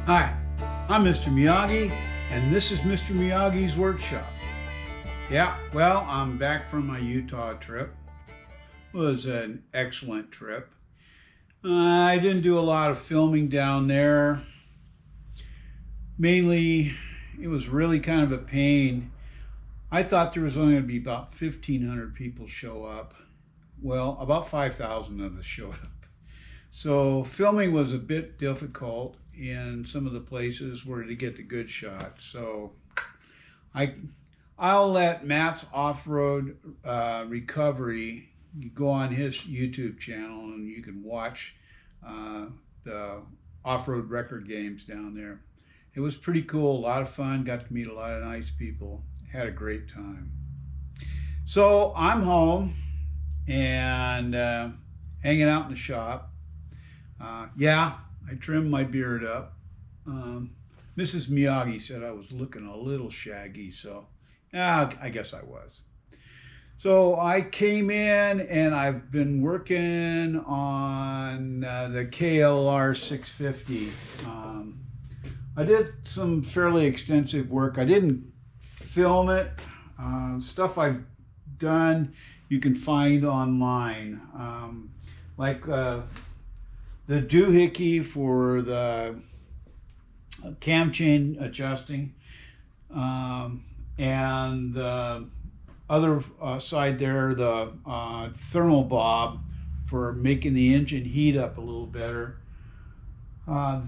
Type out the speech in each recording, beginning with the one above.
Hi, I'm Mr. Miyagi, and this is Mr. Miyagi's Workshop. Yeah, well, I'm back from my Utah trip. It was an excellent trip. I didn't do a lot of filming down there. Mainly, it was really kind of a pain. I thought there was only going to be about 1,500 people show up. Well, about 5,000 of us showed up. So filming was a bit difficult in some of the places where to get the good shots. So I, I'll let Matt's Off-Road Recovery. You go on his YouTube channel and you can watch the off-road record games down there. It was pretty cool, a lot of fun. Got to meet a lot of nice people. Had a great time. So I'm home and hanging out in the shop. Yeah, I trimmed my beard up. Mrs. Miyagi said I was looking a little shaggy, so yeah, I guess I was. So I came in and I've been working on the KLR 650. I did some fairly extensive work. I didn't film it. Stuff I've done you can find online. Like the doohickey for the cam chain adjusting, and the other side there, the thermal bob for making the engine heat up a little better.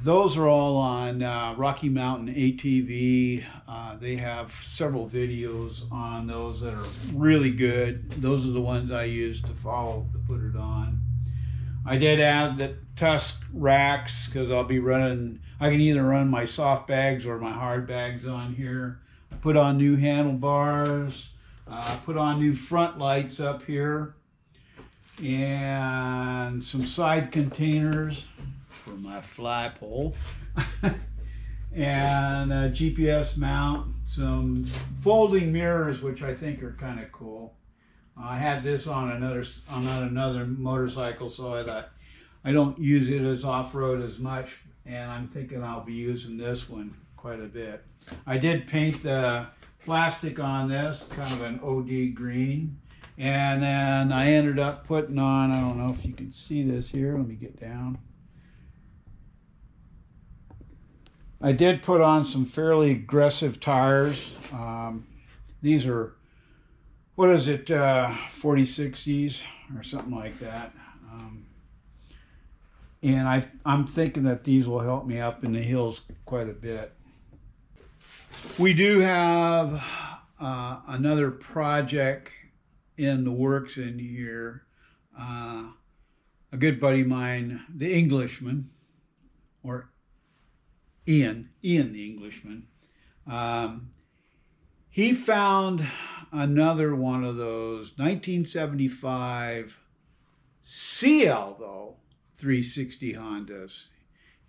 Those are all on Rocky Mountain ATV. They have several videos on those that are really good. Those are the ones I use to follow to put it on. I did add the tusk racks because I'll be running, I can either run my soft bags or my hard bags on here. I put on new handlebars, put on new front lights up here, and some side containers for my fly pole, and a GPS mount, some folding mirrors, which I think are kind of cool. I had this on another motorcycle, so I thought I don't use it as off-road as much, and I'm thinking I'll be using this one quite a bit. I did paint the plastic on this, kind of an OD green, and then I ended up putting on, I don't know if you can see this here, let me get down. I did put on some fairly aggressive tires. These are, what is it, 4060s or something like that. And I'm thinking that these will help me up in the hills quite a bit. We do have another project in the works in here. A good buddy of mine, the Englishman, or Ian the Englishman, he found another one of those 1975 CL though 360 Hondas.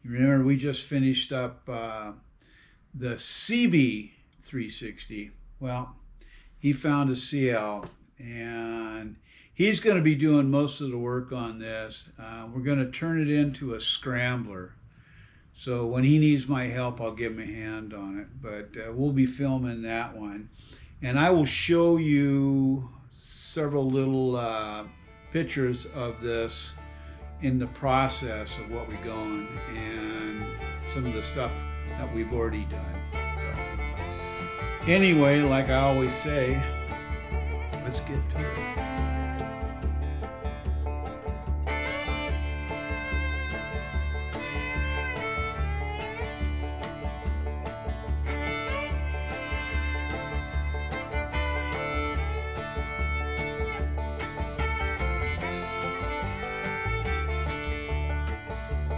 You remember we just finished up the CB 360. Well, he found a CL and he's going to be doing most of the work on this. We're going to turn it into a scrambler. So when he needs my help, I'll give him a hand on it. But we'll be filming that one. And I will show you several little pictures of this in the process of what we've gone and some of the stuff that we've already done. So, anyway, like I always say, let's get to it.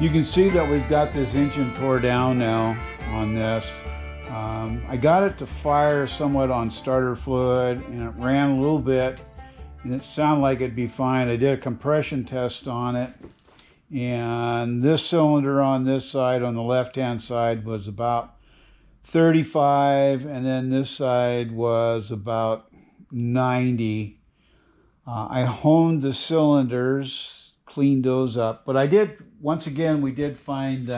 You can see that we've got this engine tore down now on this. I got it to fire somewhat on starter fluid and it ran a little bit and it sounded like it'd be fine. I did a compression test on it and this cylinder on this side, on the left hand side, was about 35 and then this side was about 90. I honed the cylinders, cleaned those up, but I did, once again, we did find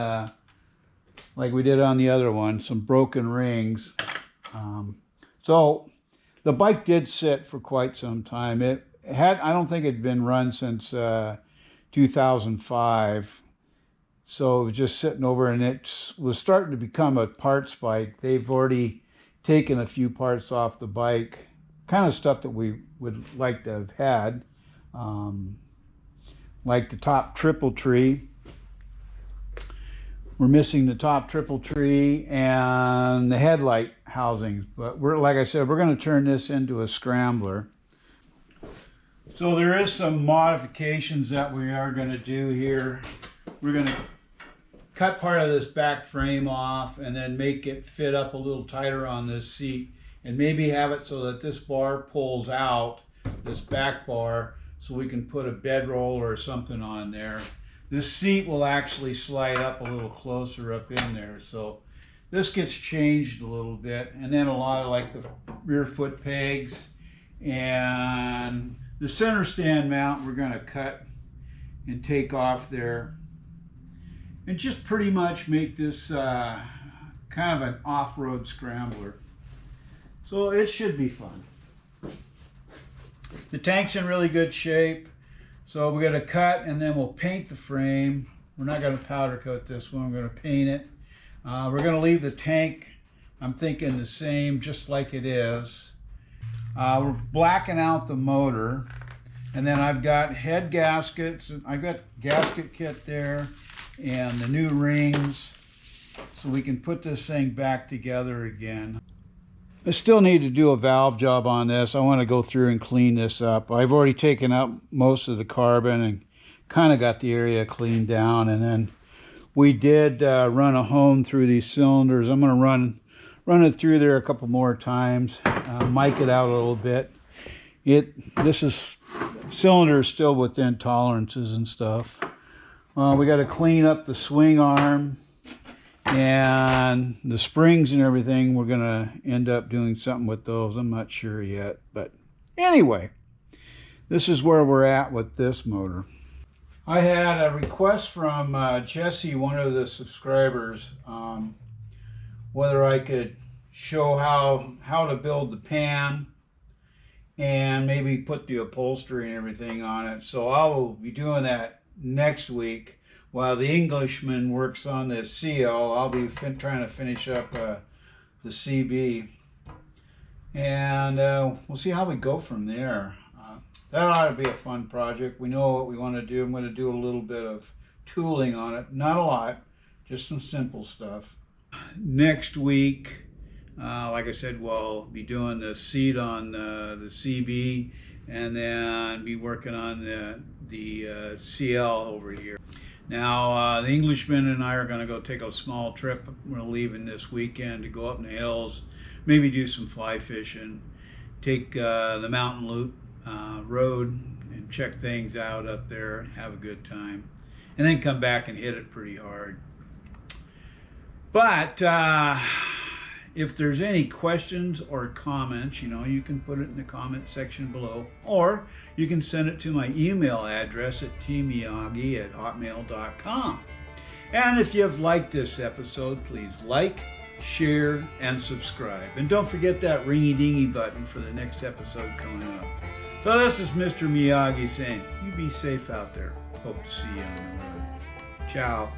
like we did on the other one, some broken rings. So the bike did sit for quite some time. It had, I don't think it had been run since 2005. So it was just sitting over, and it was starting to become a parts bike. They've already taken a few parts off the bike, kind of stuff that we would like to have had, like the top triple tree. We're missing the top triple tree and the headlight housings, but we're, like I said, we're going to turn this into a scrambler. So there is some modifications that we are going to do here. We're going to cut part of this back frame off and then make it fit up a little tighter on this seat, and maybe have it so that this bar pulls out, this back bar, so we can put a bedroll or something on there. This seat will actually slide up a little closer up in there, so this gets changed a little bit. And then a lot of like the rear foot pegs and the center stand mount we're going to cut and take off there, and just pretty much make this kind of an off-road scrambler. So it should be fun. The tank's in really good shape. So we're going to cut and then we'll paint the frame. We're not going to powder coat this one, we're going to paint it. We're going to leave the tank, I'm thinking, the same, just like it is. We're blacking out the motor. And then I've got head gaskets. I've got gasket kit there and the new rings, so we can put this thing back together again. I still need to do a valve job on this. I want to go through and clean this up. I've already taken out most of the carbon and kind of got the area cleaned down. And then we did run a hone through these cylinders. I'm going to run it through there a couple more times, mic it out a little bit. This cylinder is still within tolerances and stuff. We got to clean up the swing arm and the springs and everything. We're gonna end up doing something with those. I'm not sure yet, but anyway, this is where we're at with this motor. I had a request from Jesse, one of the subscribers, whether I could show how to build the pan and maybe put the upholstery and everything on it. So I will be doing that next week. While the Englishman works on the CL, I'll be trying to finish up the CB. And we'll see how we go from there. That ought to be a fun project. We know what we want to do. I'm going to do a little bit of tooling on it. Not a lot, just some simple stuff. Next week, like I said, we'll be doing the seat on the CB, and then be working on the CL over here. Now, the Englishman and I are going to go take a small trip. We're leaving this weekend to go up in the hills, maybe do some fly fishing, take the mountain loop road and check things out up there, have a good time, and then come back and hit it pretty hard. But if there's any questions or comments, you can put it in the comment section below, or you can send it to my email address at tmiyagi@hotmail.com. And if you've liked this episode, please like, share, and subscribe. And don't forget that ringy-dingy button for the next episode coming up. So this is Mr. Miyagi saying, you be safe out there. Hope to see you on the road. Ciao.